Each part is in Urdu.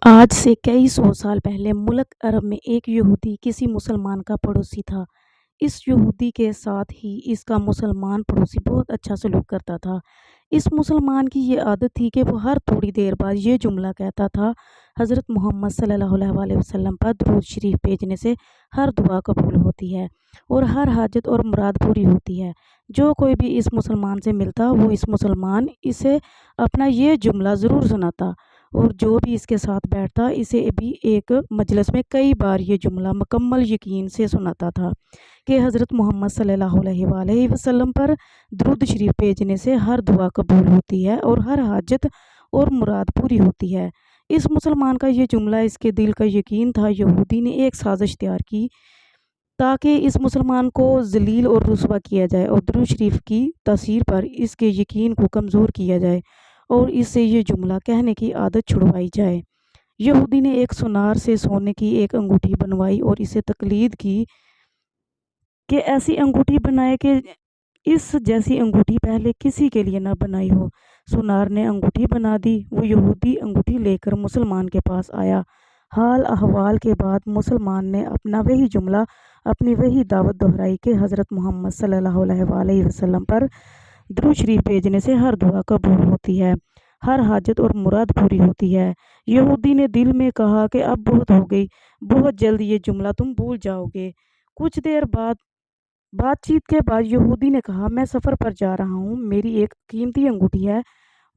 آج سے کئی سو سال پہلے ملک عرب میں ایک یہودی کسی مسلمان کا پڑوسی تھا۔ اس یہودی کے ساتھ ہی اس کا مسلمان پڑوسی بہت اچھا سلوک کرتا تھا۔ اس مسلمان کی یہ عادت تھی کہ وہ ہر تھوڑی دیر بعد یہ جملہ کہتا تھا: حضرت محمد صلی اللہ علیہ وسلم پر درود شریف بھیجنے سے ہر دعا قبول ہوتی ہے اور ہر حاجت اور مراد پوری ہوتی ہے۔ جو کوئی بھی اس مسلمان سے ملتا وہ اس مسلمان اسے اپنا یہ جملہ ضرور سناتا، اور جو بھی اس کے ساتھ بیٹھتا اسے بھی ایک مجلس میں کئی بار یہ جملہ مکمل یقین سے سناتا تھا کہ حضرت محمد صلی اللہ علیہ وآلہ وسلم پر درود شریف بھیجنے سے ہر دعا قبول ہوتی ہے اور ہر حاجت اور مراد پوری ہوتی ہے۔ اس مسلمان کا یہ جملہ اس کے دل کا یقین تھا۔ یہودی نے ایک سازش تیار کی تاکہ اس مسلمان کو ذلیل اور رسوا کیا جائے اور درود شریف کی تاثیر پر اس کے یقین کو کمزور کیا جائے اور اس سے یہ جملہ کہنے کی عادت چھڑوائی جائے۔ یہودی نے ایک سونار سے سونے کی ایک انگوٹھی بنوائی اور اسے تقلید کی کہ ایسی انگوٹھی بنائے کہ اس جیسی انگوٹھی پہلے کسی کے لیے نہ بنائی ہو۔ سونار نے انگوٹھی بنا دی۔ وہ یہودی انگوٹھی لے کر مسلمان کے پاس آیا۔ حال احوال کے بعد مسلمان نے اپنا وہی جملہ، اپنی وہی دعوت دہرائی کہ حضرت محمد صلی اللہ علیہ وآلہ وسلم پر درود شریف بھیجنے سے ہر دعا قبول ہوتی ہے، ہر حاجت اور مراد پوری ہوتی ہے۔ یہودی نے دل میں کہا کہ اب بہت ہو گئی، بہت جلد یہ جملہ تم بھول جاؤ گے۔ کچھ دیر بعد بات چیت کے بعد یہودی نے کہا: میں سفر پر جا رہا ہوں، میری ایک قیمتی انگوٹھی ہے،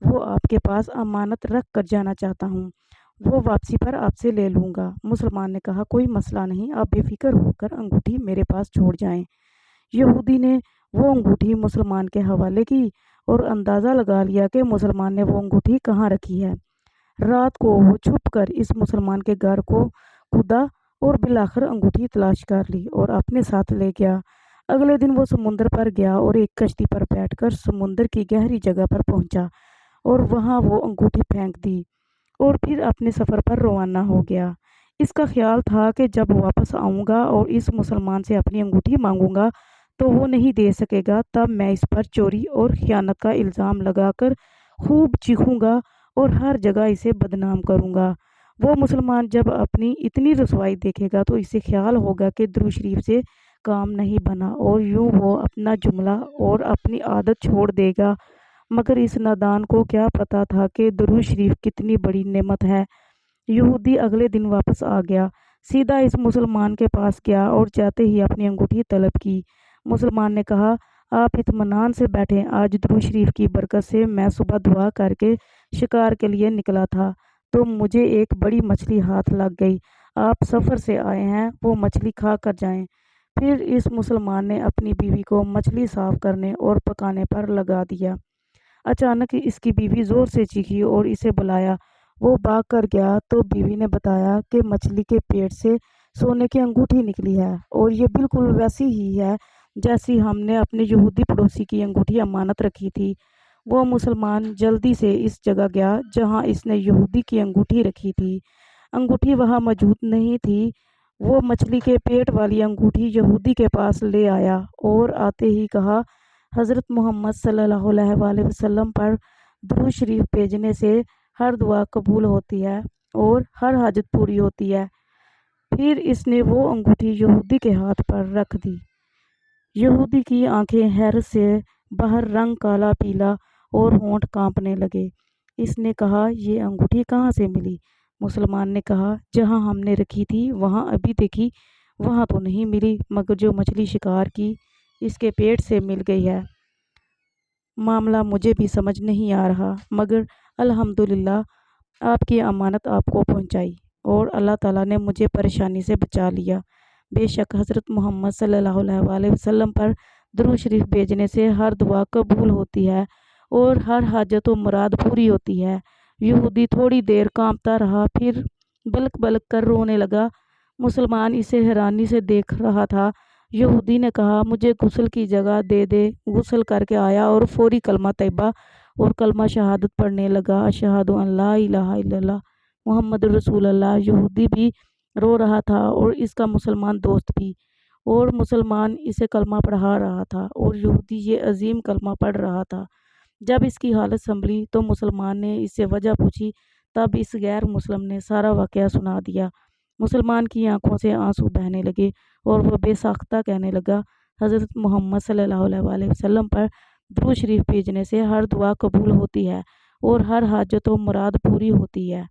وہ آپ کے پاس امانت رکھ کر جانا چاہتا ہوں، وہ واپسی پر آپ سے لے لوں گا۔ مسلمان نے کہا: کوئی مسئلہ نہیں، آپ بے فکر ہو کر انگوٹھی میرے پاس چھوڑ جائیں۔ یہودی نے وہ انگوٹھی مسلمان کے حوالے کی اور اندازہ لگا لیا کہ مسلمان نے وہ انگوٹھی کہاں رکھی ہے۔ رات کو وہ چھپ کر اس مسلمان کے گھر کو کودا اور بالآخر انگوٹھی تلاش کر لی اور اپنے ساتھ لے گیا۔ اگلے دن وہ سمندر پر گیا اور ایک کشتی پر بیٹھ کر سمندر کی گہری جگہ پر پہنچا اور وہاں وہ انگوٹھی پھینک دی اور پھر اپنے سفر پر روانہ ہو گیا۔ اس کا خیال تھا کہ جب واپس آؤں گا اور اس مسلمان سے اپنی انگوٹھی مانگوں گا تو وہ نہیں دے سکے گا، تب میں اس پر چوری اور خیانت کا الزام لگا کر خوب چیخوں گا اور ہر جگہ اسے بدنام کروں گا۔ وہ مسلمان جب اپنی اتنی رسوائی دیکھے گا تو اسے خیال ہوگا کہ درود شریف سے کام نہیں بنا اور یوں وہ اپنا جملہ اور اپنی عادت چھوڑ دے گا۔ مگر اس نادان کو کیا پتا تھا کہ درود شریف کتنی بڑی نعمت ہے۔ یہودی اگلے دن واپس آ گیا، سیدھا اس مسلمان کے پاس گیا اور جاتے ہی اپنی انگوٹھی طلب کی۔ مسلمان نے کہا: آپ اطمینان سے بیٹھیں، آج درود شریف کی برکت سے میں صبح دعا کر کے شکار کے لیے نکلا تھا تو مجھے ایک بڑی مچھلی ہاتھ لگ گئی۔ آپ سفر سے آئے ہیں، وہ مچھلی کھا کر جائیں۔ پھر اس مسلمان نے اپنی بیوی کو مچھلی صاف کرنے اور پکانے پر لگا دیا۔ اچانک اس کی بیوی زور سے چیخی اور اسے بلایا۔ وہ بھاگ کر گیا تو بیوی نے بتایا کہ مچھلی کے پیٹ سے سونے کی انگوٹھی نکلی ہے اور یہ بالکل ویسی ہی ہے جیسی ہم نے اپنے یہودی پڑوسی کی انگوٹھی امانت رکھی تھی۔ وہ مسلمان جلدی سے اس جگہ گیا جہاں اس نے یہودی کی انگوٹھی رکھی تھی۔ انگوٹھی وہاں موجود نہیں تھی۔ وہ مچھلی کے پیٹ والی انگوٹھی یہودی کے پاس لے آیا اور آتے ہی کہا: حضرت محمد صلی اللہ علیہ وآلہ وسلم پر درود شریف بھیجنے سے ہر دعا قبول ہوتی ہے اور ہر حاجت پوری ہوتی ہے۔ پھر اس نے وہ انگوٹھی یہودی کے ہاتھ پر رکھ دی۔ یہودی کی آنکھیں حیرت سے باہر، رنگ کالا پیلا اور ہونٹ کانپنے لگے۔ اس نے کہا: یہ انگوٹھی کہاں سے ملی؟ مسلمان نے کہا: جہاں ہم نے رکھی تھی وہاں ابھی دیکھی، وہاں تو نہیں ملی، مگر جو مچھلی شکار کی اس کے پیٹ سے مل گئی ہے۔ معاملہ مجھے بھی سمجھ نہیں آ رہا، مگر الحمدللہ آپ کی امانت آپ کو پہنچائی اور اللہ تعالیٰ نے مجھے پریشانی سے بچا لیا۔ بے شک حضرت محمد صلی اللہ علیہ وآلہ وسلم پر درود شریف بھیجنے سے ہر دعا قبول ہوتی ہے اور ہر حاجت و مراد پوری ہوتی ہے۔ یہودی تھوڑی دیر کانپتا رہا، پھر بلک بلک کر رونے لگا۔ مسلمان اسے حیرانی سے دیکھ رہا تھا۔ یہودی نے کہا: مجھے غسل کی جگہ دے دے۔ غسل کر کے آیا اور فوری کلمہ طیبہ اور کلمہ شہادت پڑھنے لگا: اشہد ان لا الہ الا اللہ محمد رسول اللہ۔ یہودی بھی رو رہا تھا اور اس کا مسلمان دوست بھی، اور مسلمان اسے کلمہ پڑھا رہا تھا اور یہودی یہ عظیم کلمہ پڑھ رہا تھا۔ جب اس کی حالت سنبھلی تو مسلمان نے اس سے وجہ پوچھی تب اس غیر مسلم نے سارا واقعہ سنا دیا۔ مسلمان کی آنکھوں سے آنسو بہنے لگے اور وہ بے ساختہ کہنے لگا، حضرت محمد صلی اللہ علیہ وسلم پر درود شریف بھیجنے سے ہر دعا قبول ہوتی ہے اور ہر حاجت و مراد پوری ہوتی ہے۔